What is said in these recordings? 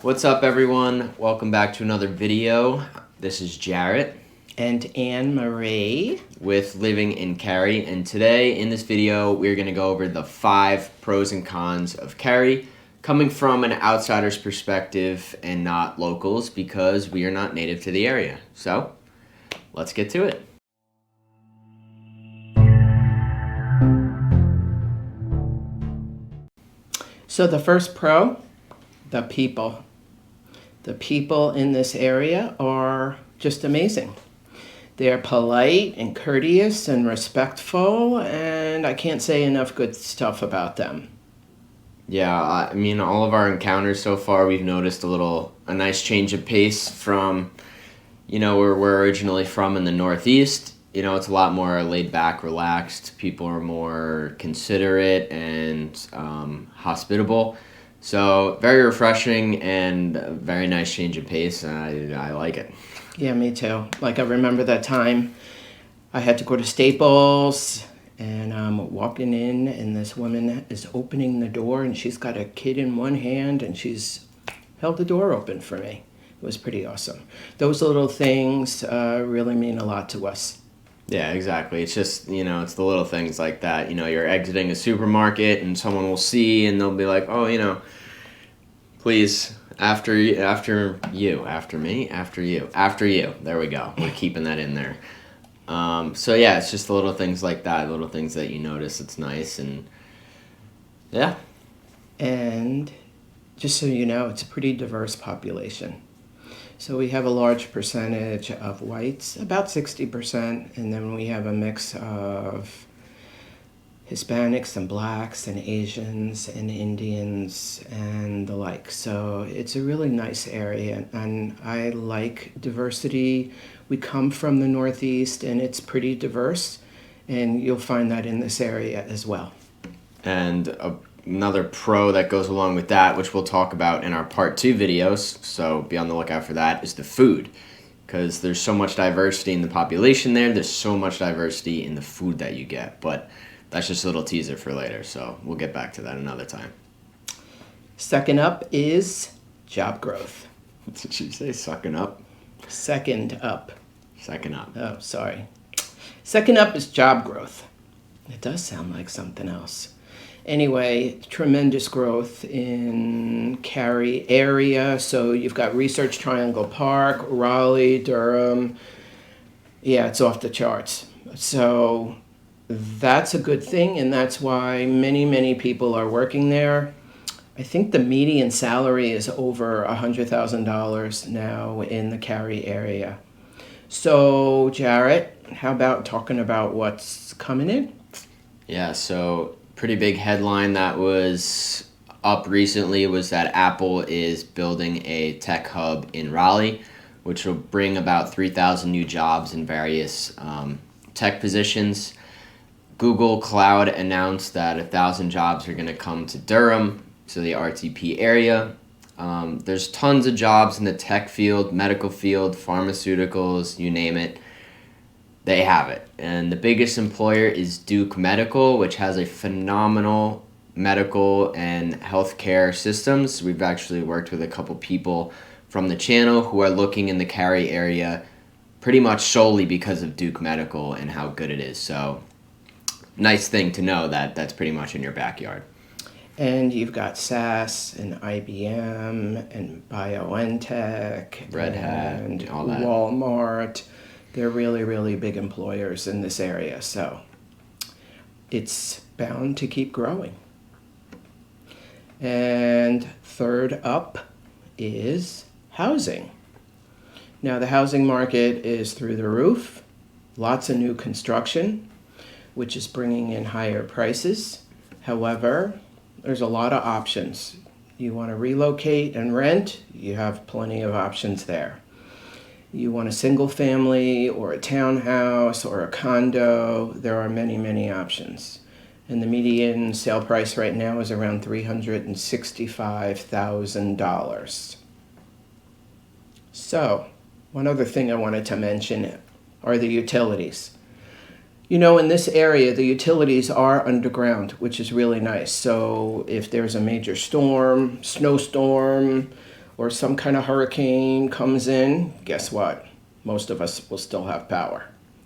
What's up, everyone? Welcome back to another video. This is Jarrett and Annmarie with Living in Cary, and today in this video we're going to go over the 5 pros and cons of Cary, coming from an outsider's perspective and not locals, because we are not native to the area. So let's get to it. So the first pro, the people. The people in this area are just amazing. They're polite and courteous and respectful, and I can't say enough good stuff about them. Yeah, I mean, all of our encounters so far, we've noticed a nice change of pace from, where we're originally from in the Northeast. It's a lot more laid back, relaxed. People are more considerate and hospitable. So very refreshing and a very nice change of pace. I like it. Yeah, me too. Like, I remember that time I had to go to Staples, and I'm walking in, and this woman is opening the door, and she's got a kid in one hand, and she's held the door open for me. It was pretty awesome. Those little things really mean a lot to us. Yeah, exactly. It's just, it's the little things like that. You're exiting a supermarket and someone will see and they'll be like, oh, please, after me, after you. There we go. We're keeping that in there. So yeah, it's just the little things like that, little things that you notice. It's nice, and yeah. And just so you know, it's a pretty diverse population. So we have a large percentage of whites, about 60%, and then we have a mix of Hispanics and blacks and Asians and Indians and the like. So it's a really nice area, and I like diversity. We come from the Northeast, and it's pretty diverse, and you'll find that in this area as well. And another pro that goes along with that, which we'll talk about in our part 2 videos, so be on the lookout for that, is the food. Because there's so much diversity in the population there's so much diversity in the food that you get. But that's just a little teaser for later, so we'll get back to that another time. Second up is job growth. Did you say sucking up? Second up. Second up. Oh, sorry. Second up is job growth. It does sound like something else. Anyway, tremendous growth in Cary area. So you've got Research Triangle Park, Raleigh, Durham. Yeah, it's off the charts. So that's a good thing, and that's why many, many people are working there. I think the median salary is over $100,000 now in the Cary area. So, Jarrett, how about talking about what's coming in? Yeah, so pretty big headline that was up recently was that Apple is building a tech hub in Raleigh, which will bring about 3,000 new jobs in various tech positions. Google Cloud announced that 1,000 jobs are going to come to Durham, so the RTP area. There's tons of jobs in the tech field, medical field, pharmaceuticals, you name it. They have it. And the biggest employer is Duke Medical, which has a phenomenal medical and healthcare systems. We've actually worked with a couple people from the channel who are looking in the Cary area pretty much solely because of Duke Medical and how good it is. So nice thing to know that that's pretty much in your backyard. And you've got SAS and IBM and BioNTech, Red Hat, and all that. Walmart. They're really, really big employers in this area, so it's bound to keep growing. And third up is housing. Now, the housing market is through the roof. Lots of new construction, which is bringing in higher prices. However, there's a lot of options. You want to relocate and rent, you have plenty of options there. You want a single family or a townhouse or a condo, there are many, many options. And the median sale price right now is around $365,000. So, one other thing I wanted to mention are the utilities. In this area, the utilities are underground, which is really nice. So if there's a major storm, snowstorm, or some kind of hurricane comes in, guess what? Most of us will still have power.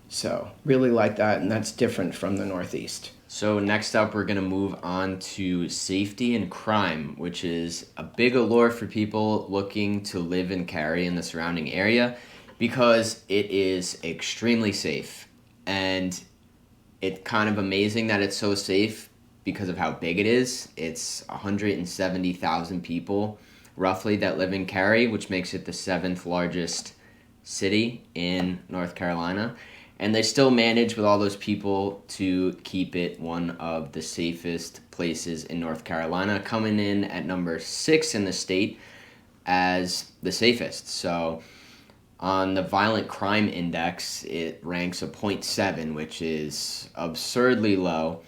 So really like that, and that's different from the Northeast. So next up, we're going to move on to safety and crime, which is a big allure for people looking to live in Cary and the surrounding area because it is extremely safe. And it's kind of amazing that it's so safe because of how big it is. It's 170,000 people roughly that live in Cary, which makes it the 7th largest city in North Carolina. And they still manage with all those people to keep it one of the safest places in North Carolina, coming in at number 6 in the state as the safest. So on the violent crime index, it ranks a 0.7, which is absurdly low.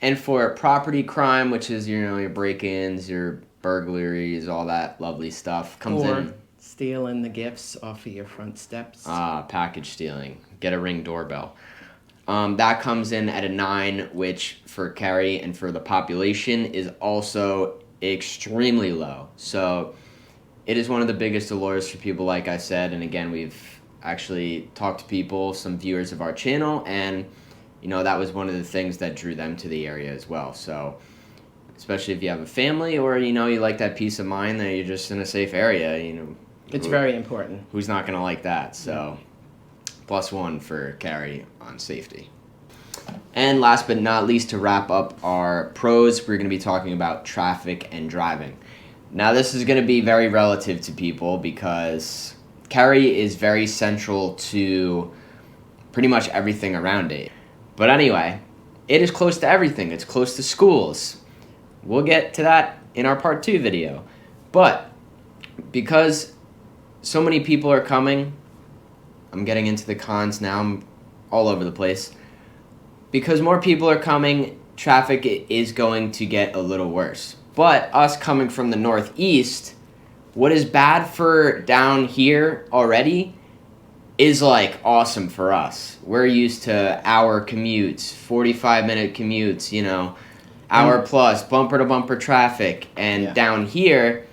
And for property crime, which is, your break-ins, your burglaries, all that lovely stuff, comes in. Stealing the gifts off of your front steps. Package stealing. Get a Ring doorbell. That comes in at a 9, which for Cary and for the population is also extremely low. So it is one of the biggest allures for people, like I said. And again, we've actually talked to people, some viewers of our channel, and that was one of the things that drew them to the area as well. So especially if you have a family or you like that peace of mind that you're just in a safe area, it's very important. Who's not going to like that? So +1 for Cary on safety. And last but not least, to wrap up our pros, we're going to be talking about traffic and driving. Now, this is going to be very relative to people because Cary is very central to pretty much everything around it. But anyway, it is close to everything. It's close to schools. We'll get to that in our part 2 video. But because so many people are coming, I'm getting into the cons now. I'm all over the place. Because more people are coming, traffic is going to get a little worse. But us coming from the Northeast, what is bad for down here already is awesome for us. We're used to hour commutes, 45-minute commutes, hour plus, bumper to bumper traffic. And down here,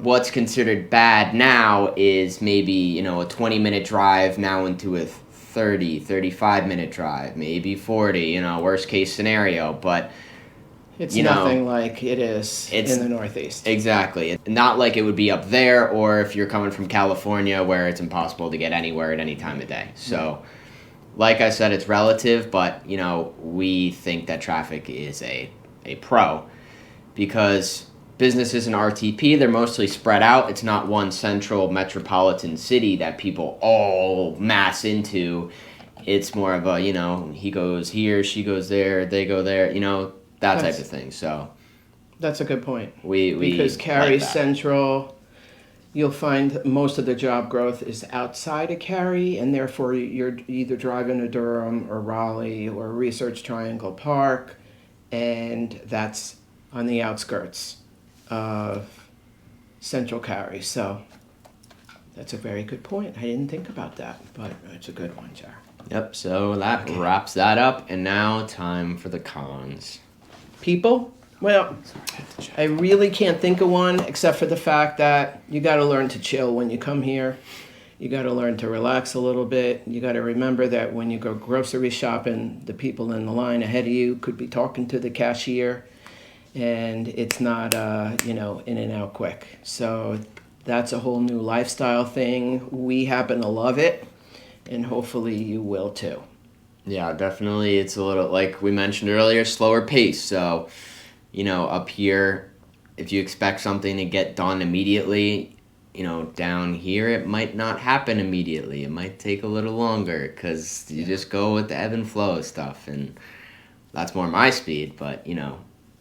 what's considered bad now is maybe, a 20-minute drive now into a 30, 35-minute drive, maybe 40, worst case scenario. But it's nothing like it is in the Northeast. Exactly. Not like it would be up there, or if you're coming from California where it's impossible to get anywhere at any time of day. So, like I said, it's relative, but, we think that traffic is a pro because businesses in RTP, they're mostly spread out. It's not one central metropolitan city that people all mass into. It's more of a, he goes here, she goes there, they go there, that type of thing. So that's a good point. Because Cary's central, you'll find most of the job growth is outside of Cary, and therefore you're either driving to Durham or Raleigh or Research Triangle Park, and that's on the outskirts of central Cary. So that's a very good point. I didn't think about that, but it's a good one, Jarrett. Yep, so that wraps that up, and now time for the cons. People? Well, I really can't think of one except for the fact that you got to learn to chill when you come here. You got to learn to relax a little bit. You got to remember that when you go grocery shopping, the people in the line ahead of you could be talking to the cashier, and it's not, in and out quick. So that's a whole new lifestyle thing. We happen to love it, and hopefully you will too. Yeah, definitely. It's a little, like we mentioned earlier, slower pace. So, up here, if you expect something to get done immediately, down here, it might not happen immediately. It might take a little longer because you just go with the ebb and flow of stuff. And that's more my speed. But,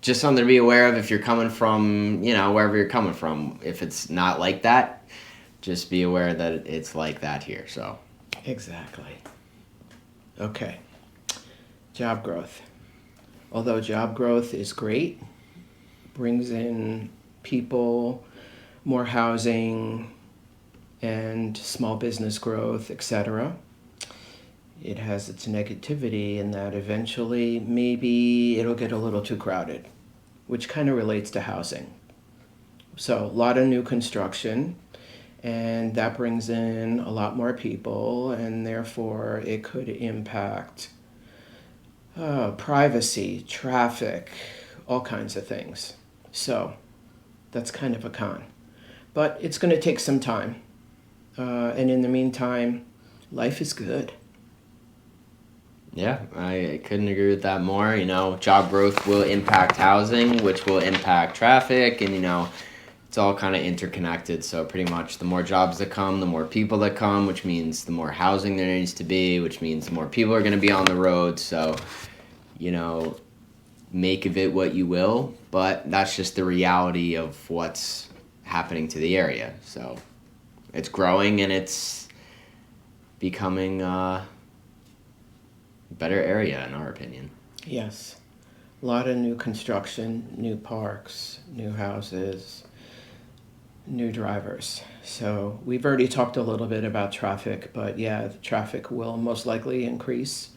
just something to be aware of if you're coming from, wherever you're coming from. If it's not like that, just be aware that it's like that here. So exactly. Okay. Job growth. Although job growth is great, brings in people, more housing, and small business growth, etc. It has its negativity in that eventually maybe it'll get a little too crowded, which kind of relates to housing. So a lot of new construction, and that brings in a lot more people, and therefore it could impact privacy, traffic, all kinds of things. So that's kind of a con. But it's going to take some time. And in the meantime, life is good. Yeah, I couldn't agree with that more. Job growth will impact housing, which will impact traffic, and it's all kind of interconnected. So pretty much the more jobs that come, the more people that come, which means the more housing there needs to be, which means the more people are going to be on the road. So, make of it what you will, but that's just the reality of what's happening to the area. So it's growing and it's becoming a better area in our opinion. Yes. A lot of new construction, new parks, new houses, new drivers. So we've already talked a little bit about traffic, but yeah, the traffic will most likely increase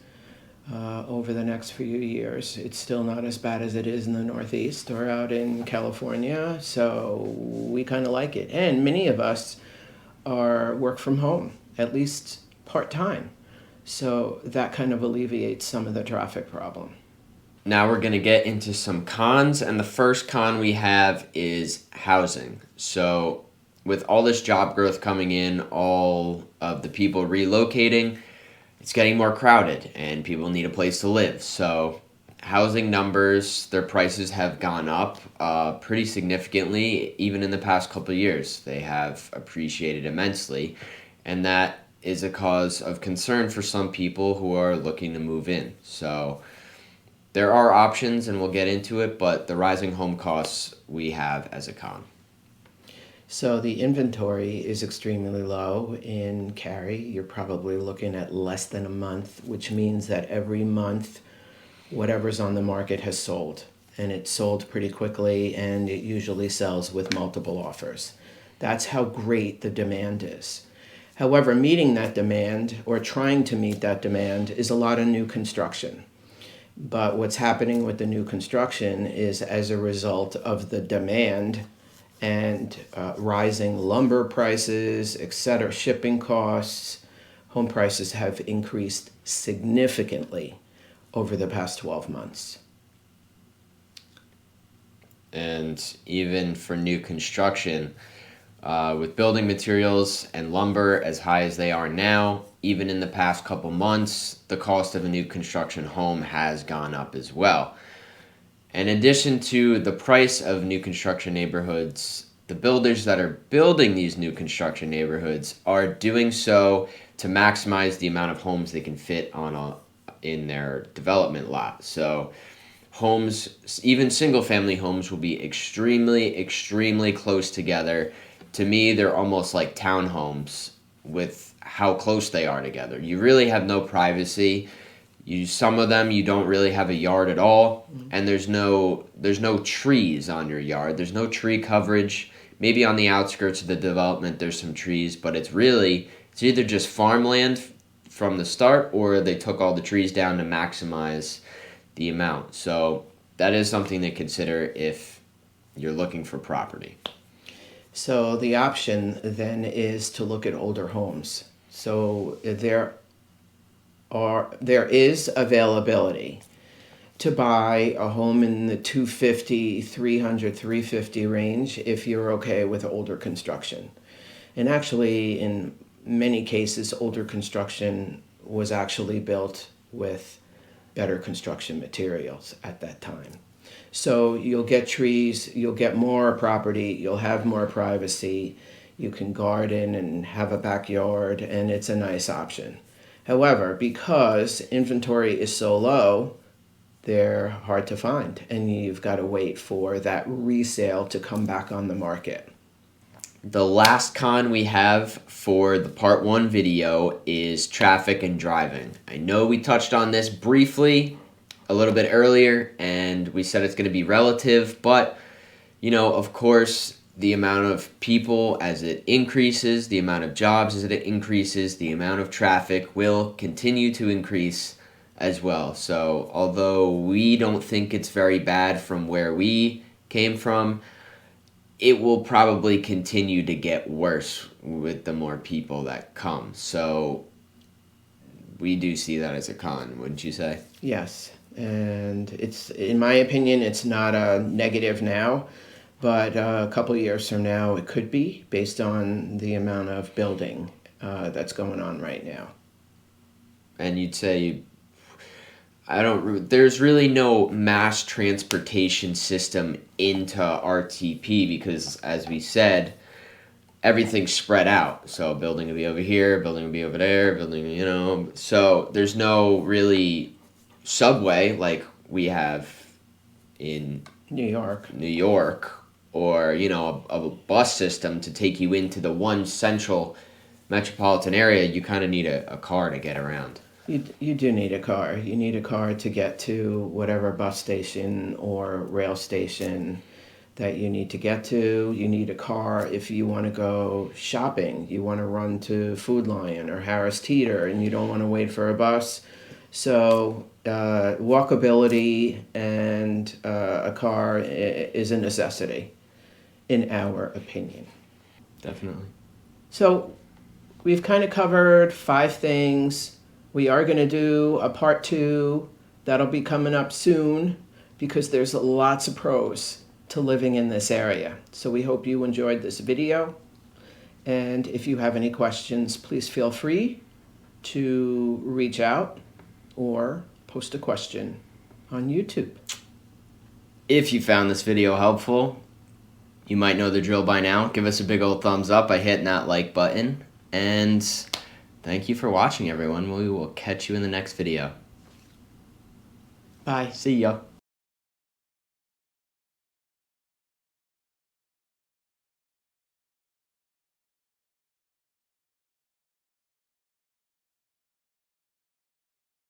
over the next few years. It's still not as bad as it is in the Northeast or out in California, so we kind of like it. And many of us are work from home, at least part-time. So that kind of alleviates some of the traffic problem. Now we're going to get into some cons, and the first con we have is housing. So with all this job growth coming in, all of the people relocating, it's getting more crowded and people need a place to live. So housing numbers, their prices have gone up pretty significantly. Even in the past couple of years, they have appreciated immensely, and that is a cause of concern for some people who are looking to move in. So there are options, and we'll get into it, but the rising home costs we have as a con. So the inventory is extremely low in Cary. You're probably looking at less than a month, which means that every month whatever's on the market has sold. And it's sold pretty quickly, and it usually sells with multiple offers. That's how great the demand is. However, meeting that demand or trying to meet that demand is a lot of new construction. But what's happening with the new construction is as a result of the demand and rising lumber prices, etc., shipping costs, home prices have increased significantly over the past 12 months. And even for new construction, with building materials and lumber as high as they are now, even in the past couple months, the cost of a new construction home has gone up as well. In addition to the price of new construction neighborhoods, the builders that are building these new construction neighborhoods are doing so to maximize the amount of homes they can fit in their development lot. So homes, even single-family homes, will be extremely, extremely close together. To me, they're almost like townhomes with how close they are together. You really have no privacy. Some of them you don't really have a yard at all, and there's no trees on your yard. There's no tree coverage. Maybe on the outskirts of the development there's some trees, but it's either just farmland from the start, or they took all the trees down to maximize the amount. So that is something to consider if you're looking for property. So the option then is to look at older homes. So there is availability to buy a home in the 250, 300, 350 range if you're okay with older construction. And actually, in many cases, older construction was actually built with better construction materials at that time. So you'll get trees, you'll get more property, you'll have more privacy, you can garden and have a backyard, and it's a nice option. However, because inventory is so low, they're hard to find, and you've got to wait for that resale to come back on the market. The last con we have for the part 1 video is traffic and driving. I know we touched on this briefly a little bit earlier, and we said it's going to be relative, but of course, the amount of people as it increases, the amount of jobs as it increases, the amount of traffic will continue to increase as well. So although we don't think it's very bad from where we came from, it will probably continue to get worse with the more people that come. So we do see that as a con, wouldn't you say? Yes, and it's, in my opinion, it's not a negative now, but a couple of years from now it could be, based on the amount of building that's going on right now. And you'd say there's really no mass transportation system into RTP because, as we said, everything's spread out. So building will be over here, building will be over there, building, so there's no really subway like we have in New York. New York, or a bus system to take you into the one central metropolitan area. You kind of need a car to get around. You do need a car. You need a car to get to whatever bus station or rail station that you need to get to. You need a car if you want to go shopping. You want to run to Food Lion or Harris Teeter and you don't want to wait for a bus. So walkability and a car is a necessity, in our opinion. Definitely. So we've kind of covered 5 things. We are going to do a part 2 that'll be coming up soon because there's lots of pros to living in this area. So we hope you enjoyed this video. And if you have any questions, please feel free to reach out or post a question on YouTube. If you found this video helpful, you might know the drill by now. Give us a big old thumbs up by hitting that like button. And thank you for watching, everyone. We will catch you in the next video. Bye. See ya.